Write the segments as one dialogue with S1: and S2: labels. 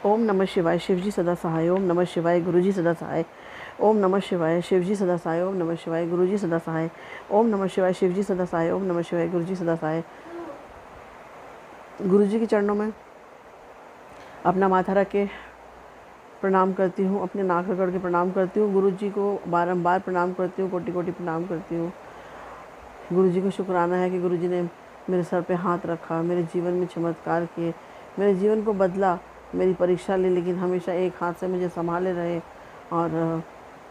S1: ओम नमः शिवाय, शिवजी सदा सहाय। ओम नमः शिवाय, गुरुजी सदा सहाय। ओम नमः शिवाय, शिवजी सदा सहाय। ओम नमः शिवाय, गुरुजी सदा सहाय। ओम नमः शिवाय, शिवजी सदा सहाय। ओम नमः शिवाय, गुरुजी सदा सहाय। गुरुजी के चरणों में अपना माथा रख के प्रणाम करती हूँ, अपने नाक रगड़ के प्रणाम करती हूँ। गुरुजी को बारंबार प्रणाम करती हूँ, कोटि कोटि प्रणाम करती हूँ। गुरुजी को शुक्राना है कि गुरुजी ने मेरे सर पे हाथ रखा, मेरे जीवन में चमत्कार किए, मेरे जीवन को बदला, मेरी परीक्षा ली, लेकिन हमेशा एक हाथ से मुझे संभाले रहे और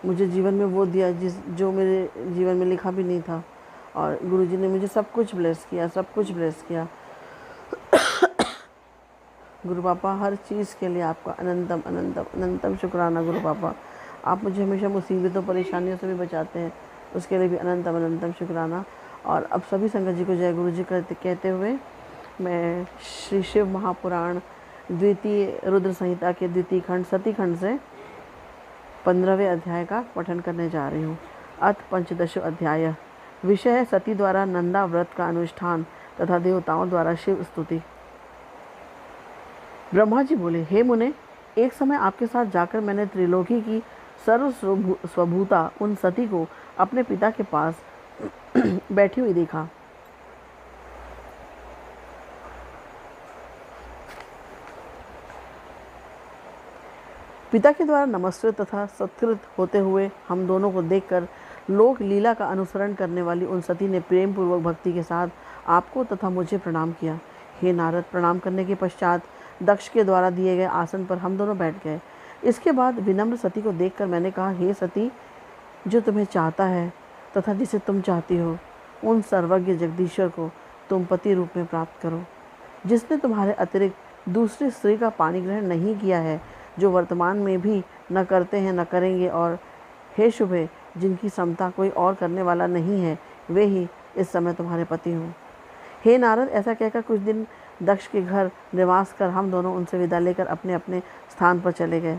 S1: मुझे जीवन में वो दिया जो मेरे जीवन में लिखा भी नहीं था। और गुरुजी ने मुझे सब कुछ ब्लेस किया, सब कुछ ब्लेस किया। गुरु पापा, हर चीज़ के लिए आपका अनंतम अनंतम अनंतम शुक्राना। गुरु पापा, आप मुझे हमेशा मुसीबतों परेशानियों से भी बचाते हैं, उसके लिए भी अनंतम अनंतम शुक्राना। और अब सभी संगत जी को जय गुरु जी कहते हुए मैं श्री शिव महापुराण द्वितीय रुद्र संहिता के द्वितीय खंड सती खंड से 15वें अध्याय का पठन करने जा रही हूँ। अथ पंचदशो अध्याय। विषय है सती द्वारा नंदा व्रत का अनुष्ठान तथा देवताओं द्वारा शिव स्तुति। ब्रह्मा जी बोले, हे मुने, एक समय आपके साथ जाकर मैंने त्रिलोकी की सर्व स्वभूता उन सती को अपने पिता के पास बैठी हुई देखा। पिता के द्वारा नमस्कृत तथा सत्कृत होते हुए हम दोनों को देखकर लोक लीला का अनुसरण करने वाली उन सती ने प्रेम पूर्वक भक्ति के साथ आपको तथा मुझे प्रणाम किया। हे नारद, प्रणाम करने के पश्चात दक्ष के द्वारा दिए गए आसन पर हम दोनों बैठ गए। इसके बाद विनम्र सती को देखकर मैंने कहा, हे सती, जो तुम्हें चाहता है तथा जिसे तुम चाहती हो, उन सर्वज्ञ जगदीश्वर को तुम पति रूप में प्राप्त करो, जिसने तुम्हारे अतिरिक्त दूसरी स्त्री का पाणी ग्रहण नहीं किया है, जो वर्तमान में भी न करते हैं न करेंगे, और हे शुभे, जिनकी समता कोई और करने वाला नहीं है, वे ही इस समय तुम्हारे पति हों। हे नारद, ऐसा कहकर कुछ दिन दक्ष के घर निवास कर हम दोनों उनसे विदा लेकर अपने अपने स्थान पर चले गए।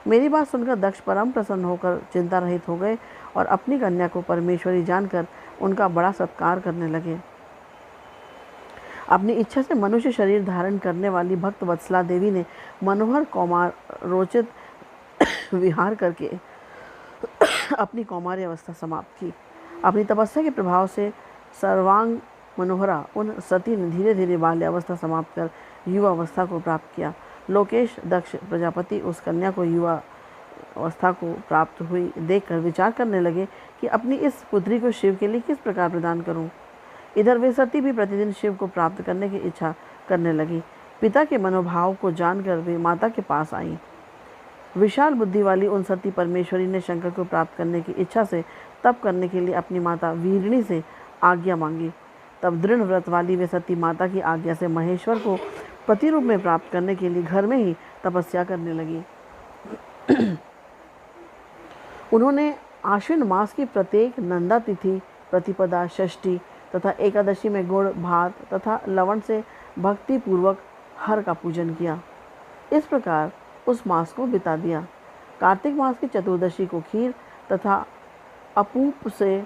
S1: मेरी बात सुनकर दक्ष परम प्रसन्न होकर चिंता रहित हो गए और अपनी कन्या को परमेश्वरी जानकर उनका बड़ा सत्कार करने लगे। अपनी इच्छा से मनुष्य शरीर धारण करने वाली भक्त वत्सला देवी ने मनोहर कौमार रोचित विहार करके अपनी कौमारी अवस्था समाप्त की। अपनी तपस्या के प्रभाव से सर्वांग मनोहरा उन सती ने धीरे धीरे बाल्यावस्था समाप्त कर युवा अवस्था को प्राप्त किया। लोकेश दक्ष प्रजापति उस कन्या को युवा अवस्था को प्राप्त हुई देखकर विचार करने लगे कि अपनी इस पुत्री को शिव के लिए किस प्रकार प्रदान करूं। इधर वे सती भी प्रतिदिन शिव को प्राप्त करने की इच्छा करने लगी। पिता के मनोभाव को जानकर वे माता के पास आईं। विशाल बुद्धि वाली उन सती परमेश्वरी ने शंकर को प्राप्त करने की इच्छा से तप करने के लिए अपनी माता वीरणी से आज्ञा मांगी। तब दृढ़ व्रत वाली वे सती माता की आज्ञा से महेश्वर को पति रूप में प्राप्त करने के लिए घर में ही तपस्या करने लगी। उन्होंने आश्विन मास की प्रत्येक नंदा तिथि, प्रतिपदा, षष्ठी तथा एकादशी में गुड़, भात तथा लवण से भक्ति पूर्वक हर का पूजन किया। इस प्रकार उस मास को बिता दिया। कार्तिक मास की चतुर्दशी को खीर तथा अपूप से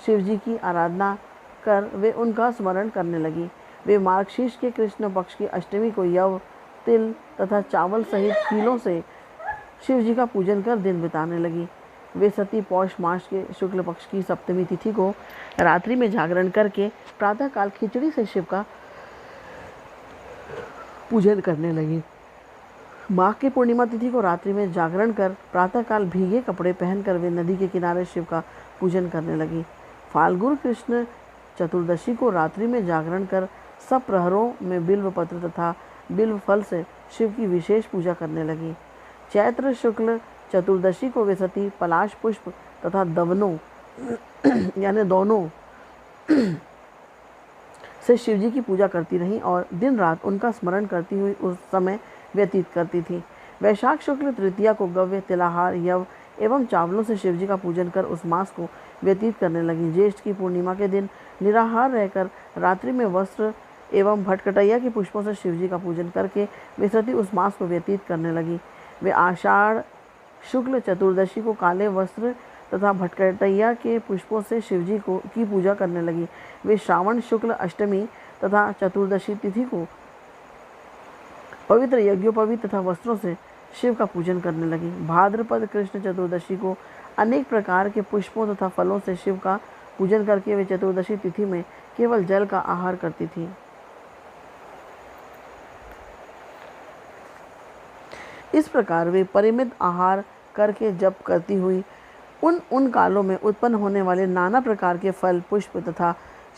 S1: शिवजी की आराधना कर वे उनका स्मरण करने लगी। वे मार्गशीर्ष के कृष्ण पक्ष की अष्टमी को यव, तिल तथा चावल सहित खीलों से शिवजी का पूजन कर दिन बिताने लगी। वे सती पौष मास के शुक्ल पक्ष की सप्तमी तिथि को रात्रि में जागरण करके प्रातःकाल खिचड़ी से शिव का पूजन करने लगी। माघ की पूर्णिमा तिथि को रात्रि में जागरण कर प्रातःकाल भीगे कपड़े पहनकर वे नदी के किनारे शिव का पूजन करने लगी। फाल्गुन कृष्ण चतुर्दशी को रात्रि में जागरण कर सब प्रहरों में बिल्व पत्र तथा बिल्व फल से शिव की विशेष पूजा करने लगी। चैत्र शुक्ल चतुर्दशी को वे सती पलाश पुष्प तथा दवनों यानी दोनों से शिवजी की पूजा करती रहीं और दिन रात उनका स्मरण करती हुई उस समय व्यतीत करती थी। वैशाख शुक्ल तृतीया को गव्य, तिलाहार, यव एवं चावलों से शिवजी का पूजन कर उस मास को व्यतीत करने लगी। ज्येष्ठ की पूर्णिमा के दिन निराहार रहकर रात्रि में वस्त्र एवं भटकटैया के पुष्पों से शिवजी का पूजन करके वे सती उस मास को व्यतीत करने लगी। वे आषाढ़ शुक्ल चतुर्दशी को काले वस्त्र तथा भटकटैया के पुष्पों से शिवजी की पूजा करने लगी। वे श्रावण शुक्ल अष्टमी तथा चतुर्दशी तिथि को पवित्र यज्ञोपवीत तथा वस्त्रों से शिव का पूजन करने लगी। भाद्रपद कृष्ण चतुर्दशी को अनेक प्रकार के पुष्पों तथा फलों से शिव का पूजन करके वे चतुर्दशी तिथि में केवल जल का आहार करती थी। इस प्रकार वे परिमित आहार करके जप करती हुई उन कालों में उत्पन्न होने वाले नाना प्रकार के फल, पुष्प तथा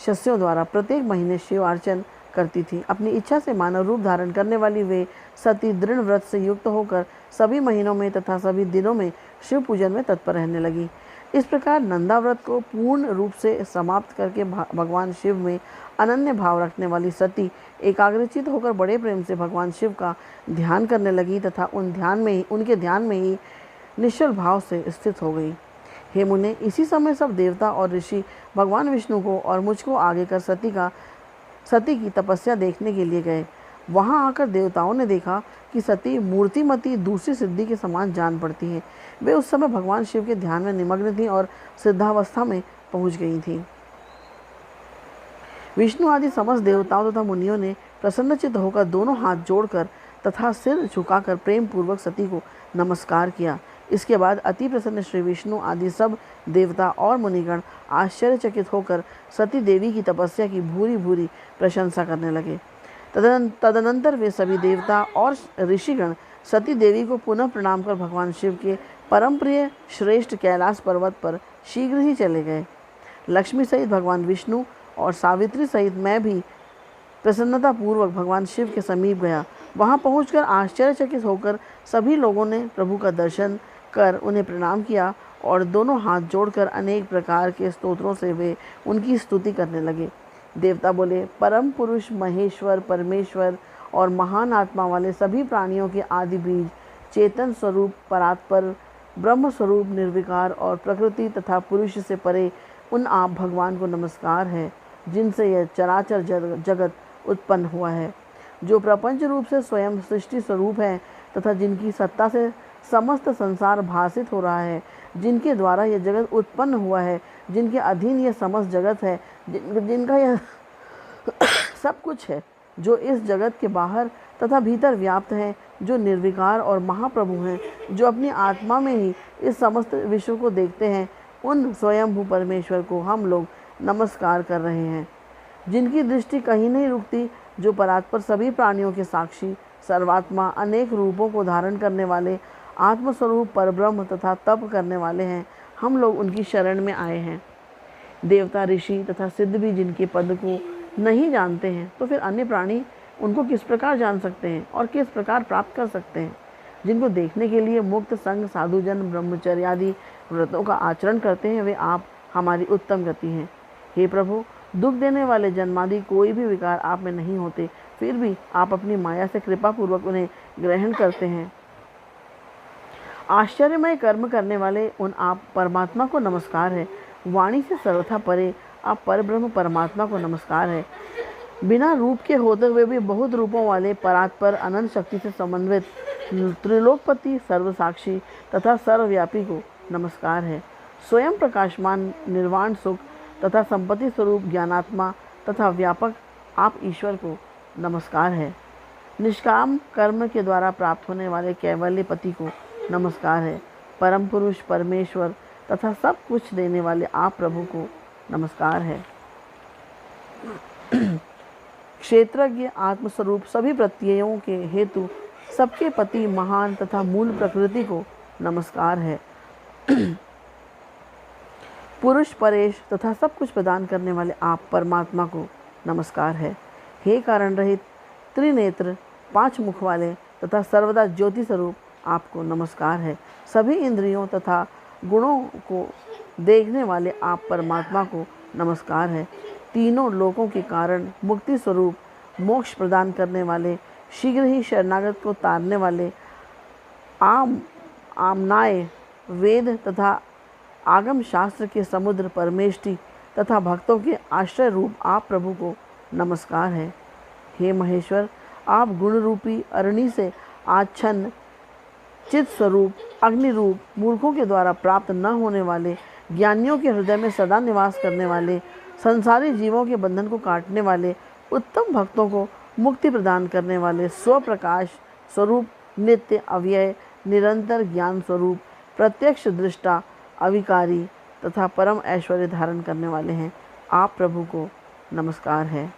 S1: शस्यों द्वारा प्रत्येक महीने शिव अर्चन करती थी। अपनी इच्छा से मानव रूप धारण करने वाली वे सती दृढ़ व्रत से युक्त होकर सभी महीनों में तथा सभी दिनों में शिव पूजन में तत्पर रहने लगी। इस प्रकार नंदा व्रत को पूर्ण रूप से समाप्त करके भगवान शिव में अनन्य भाव रखने वाली सती एकाग्रचित होकर बड़े प्रेम से भगवान शिव का ध्यान करने लगी तथा उनके ध्यान में ही निश्चल भाव से स्थित हो गई। हे मुने, इसी समय सब देवता और ऋषि भगवान विष्णु को और मुझको आगे कर सती की तपस्या देखने के लिए गए। वहां आकर देवताओं ने देखा कि सती मूर्तिमती दूसरी सिद्धि के समान जान पड़ती है। वे उस समय भगवान शिव के ध्यान में निमग्न थीं और सिद्धावस्था में पहुंच गई थीं। विष्णु आदि समस्त देवताओं तथा मुनियों ने प्रसन्नचित्त होकर दोनों हाथ जोड़कर तथा सिर झुकाकर प्रेम पूर्वक सती को नमस्कार किया। इसके बाद अति प्रसन्न श्री विष्णु आदि सब देवता और मुनिगण आश्चर्यचकित होकर सती देवी की तपस्या की भूरी भूरी प्रशंसा करने लगे। तदनंतर वे सभी देवता और ऋषिगण सती देवी को पुनः प्रणाम कर भगवान शिव के परम प्रिय श्रेष्ठ कैलाश पर्वत पर शीघ्र ही चले गए। लक्ष्मी सहित भगवान विष्णु और सावित्री सहित मैं भी प्रसन्नता पूर्वक भगवान शिव के समीप गया। वहां पहुंचकर आश्चर्यचकित होकर सभी लोगों ने प्रभु का दर्शन कर उन्हें प्रणाम किया और दोनों हाथ जोड़कर अनेक प्रकार के स्तोत्रों से वे उनकी स्तुति करने लगे। देवता बोले, परम पुरुष महेश्वर, परमेश्वर और महान आत्मा वाले सभी प्राणियों के आदि बीज, चेतन स्वरूप परात्पर, ब्रह्म स्वरूप निर्विकार और प्रकृति तथा पुरुष से परे उन आप भगवान को नमस्कार है, जिनसे यह चराचर जगत उत्पन्न हुआ है, जो प्रपंच रूप से स्वयं सृष्टि स्वरूप है तथा जिनकी सत्ता से समस्त संसार भासित हो रहा है, जिनके द्वारा यह जगत उत्पन्न हुआ है, जिनके अधीन यह समस्त जगत है, जिनका यह सब कुछ है, जो इस जगत के बाहर तथा भीतर व्याप्त है, जो निर्विकार और महाप्रभु हैं, जो अपनी आत्मा में ही इस समस्त विश्व को देखते हैं, उन स्वयंभू परमेश्वर को हम लोग नमस्कार कर रहे हैं, जिनकी दृष्टि कहीं नहीं रुकती, जो परात्पर सभी प्राणियों के साक्षी, सर्वात्मा, अनेक रूपों को धारण करने वाले, आत्मस्वरूप परब्रह्म तथा तप करने वाले हैं। हम लोग उनकी शरण में आए हैं। देवता, ऋषि तथा सिद्ध भी जिनके पद को नहीं जानते हैं, तो फिर अन्य प्राणी उनको किस प्रकार जान सकते हैं और किस प्रकार प्राप्त कर सकते हैं? जिनको देखने के लिए मुक्त संग साधुजन ब्रह्मचर्य आदि व्रतों का आचरण करते हैं, वे आप हमारी उत्तम गति हैं। हे प्रभु, दुख देने वाले जन्मादि कोई भी विकार आप में नहीं होते, फिर भी आप अपनी माया से कृपा पूर्वक उन्हें ग्रहण करते हैं। आश्चर्यमय कर्म करने वाले उन आप परमात्मा को नमस्कार है। वाणी से सर्वथा परे आप परब्रह्म परमात्मा को नमस्कार है। बिना रूप के होते हुए भी बहुत रूपों वाले परात्पर अनंत शक्ति से समन्वित त्रिलोकपति, सर्वसाक्षी तथा सर्वव्यापी को नमस्कार है। स्वयं प्रकाशमान निर्वाण सुख तथा संपत्ति स्वरूप ज्ञानात्मा तथा व्यापक आप ईश्वर को नमस्कार है। निष्काम कर्म के द्वारा प्राप्त होने वाले कैवल्य पति को नमस्कार है। परम पुरुष परमेश्वर तथा सब कुछ देने वाले आप प्रभु को नमस्कार है। क्षेत्रज्ञ आत्मस्वरूप सभी प्रत्ययों के हेतु सबके पति महान तथा मूल प्रकृति को नमस्कार है। पुरुष परेश तथा सब कुछ प्रदान करने वाले आप परमात्मा को नमस्कार है। हे कारण रहित, त्रिनेत्र, 5 मुख वाले तथा सर्वदा ज्योति स्वरूप आपको नमस्कार है। सभी इंद्रियों तथा गुणों को देखने वाले आप परमात्मा को नमस्कार है। तीनों लोकों के कारण मुक्ति स्वरूप मोक्ष प्रदान करने वाले, शीघ्र ही शरणागत को तारने वाले, आमनाय वेद तथा आगम शास्त्र के समुद्र परमेष्टि तथा भक्तों के आश्रय रूप आप प्रभु को नमस्कार है। हे महेश्वर, आप गुण रूपी अरणि से आच्छन्न चित स्वरूप अग्नि रूप, मूर्खों के द्वारा प्राप्त न होने वाले, ज्ञानियों के हृदय में सदा निवास करने वाले, संसारी जीवों के बंधन को काटने वाले, उत्तम भक्तों को मुक्ति प्रदान करने वाले, स्वप्रकाश स्वरूप, नित्य अव्यय, निरंतर ज्ञान स्वरूप, प्रत्यक्ष दृष्टा, अविकारी तथा परम ऐश्वर्य धारण करने वाले हैं। आप प्रभु को नमस्कार है।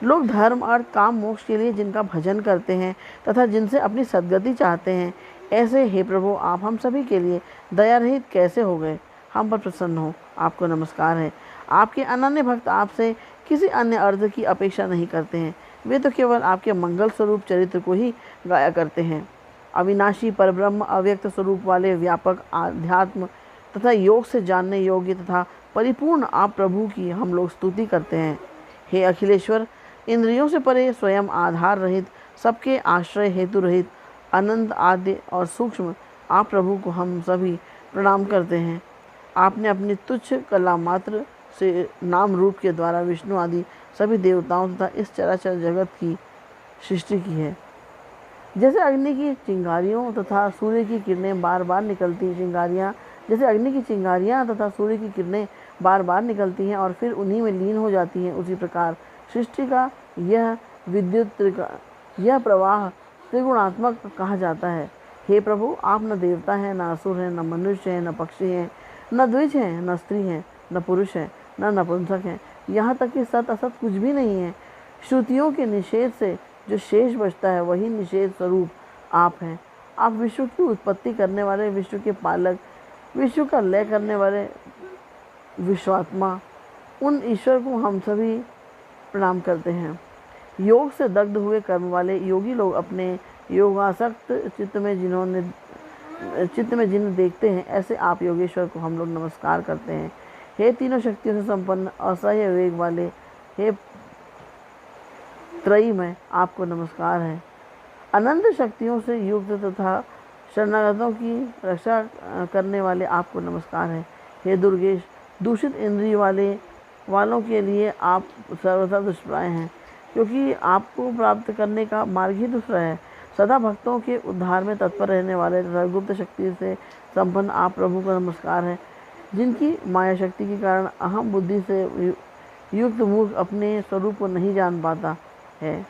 S1: लोग धर्म, अर्थ, काम, मोक्ष के लिए जिनका भजन करते हैं तथा जिनसे अपनी सद्गति चाहते हैं, ऐसे हे प्रभु आप हम सभी के लिए दया रहित कैसे हो गए। हम पर प्रसन्न हो, आपको नमस्कार है। आपके अनन्य भक्त आपसे किसी अन्य अर्थ की अपेक्षा नहीं करते हैं, वे तो केवल आपके मंगल स्वरूप चरित्र को ही गाया करते हैं। अविनाशी परब्रह्म, अव्यक्त स्वरूप वाले व्यापक आध्यात्म तथा योग से जानने योग्य तथा परिपूर्ण आप प्रभु की हम लोग स्तुति करते हैं। हे अखिलेश्वर, इंद्रियों से परे, स्वयं आधार रहित, सबके आश्रय हेतु रहित, अनंत, आद्य और सूक्ष्म आप प्रभु को हम सभी प्रणाम करते हैं। आपने अपनी तुच्छ कला मात्र से नाम रूप के द्वारा विष्णु आदि सभी देवताओं तथा इस चराचर जगत की सृष्टि की है। जैसे अग्नि की चिंगारियों तथा सूर्य की किरणें बार बार निकलती चिंगारियाँ जैसे अग्नि की चिंगारियाँ तथा सूर्य की किरणें बार बार निकलती हैं और फिर उन्हीं में लीन हो जाती हैं, उसी प्रकार सृष्टि का यह यह प्रवाह त्रिगुणात्मक कहा जाता है। हे प्रभु, आप न देवता हैं, न असुर हैं, न मनुष्य हैं, न पक्षी हैं, न द्विज हैं, न स्त्री हैं, न पुरुष हैं, न नपुंसक हैं, यहाँ तक कि सत असत कुछ भी नहीं है। श्रुतियों के निषेध से जो शेष बचता है वही निषेध स्वरूप आप हैं। आप विश्व की उत्पत्ति करने वाले, विश्व के पालक, विश्व का लय करने वाले विश्वात्मा, उन ईश्वर को हम सभी प्रणाम करते हैं। योग से दग्ध हुए कर्म वाले योगी लोग अपने योगासक्त चित्त में जिन्हें देखते हैं, ऐसे आप योगेश्वर को हम लोग नमस्कार करते हैं। हे तीनों शक्तियों से संपन्न, असह्य वेग वाले, हे त्रयी में आपको नमस्कार है। अनंत शक्तियों से युक्त तथा शरणागतों की रक्षा करने वाले आपको नमस्कार है। हे दुर्गेश, दूषित इंद्रिय वालों के लिए आप सर्वथा दुष्प्राय हैं, क्योंकि आपको प्राप्त करने का मार्ग ही दूसरा है। सदा भक्तों के उद्धार में तत्पर रहने वाले तथा गुप्त शक्ति से संपन्न आप प्रभु को नमस्कार है। जिनकी माया शक्ति के कारण अहम बुद्धि से युक्त मूर्ख अपने स्वरूप को नहीं जान पाता है,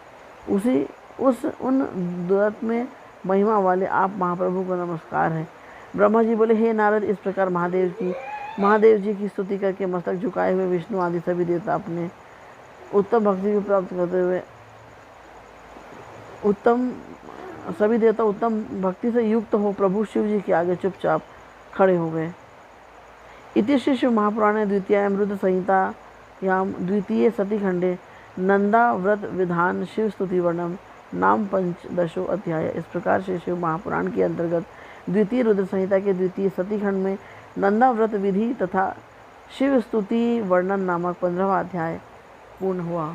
S1: उन दुरत में महिमा वाले आप महाप्रभु को नमस्कार है। ब्रह्मा जी बोले, हे नारद, इस प्रकार महादेव जी की स्तुति करके मस्तक झुकाए हुए विष्णु आदि सभी देवता अपने उत्तम भक्ति को प्राप्त करते हुए उत्तम भक्ति से युक्त हो प्रभु शिव जी के आगे चुपचाप खड़े हो गए। इति श्री शिव महापुराणे द्वितीयामृत संहितायां द्वितीय सती खंडे नंदा व्रत विधान शिव स्तुति वर्णम नाम 15 अध्याय। इस प्रकार से शिव महापुराण के अंतर्गत द्वितीय रुद्र संहिता के द्वितीय सती खंड में नंदा व्रत विधि तथा शिव स्तुति वर्णन नामक 15वां अध्याय पूर्ण हुआ।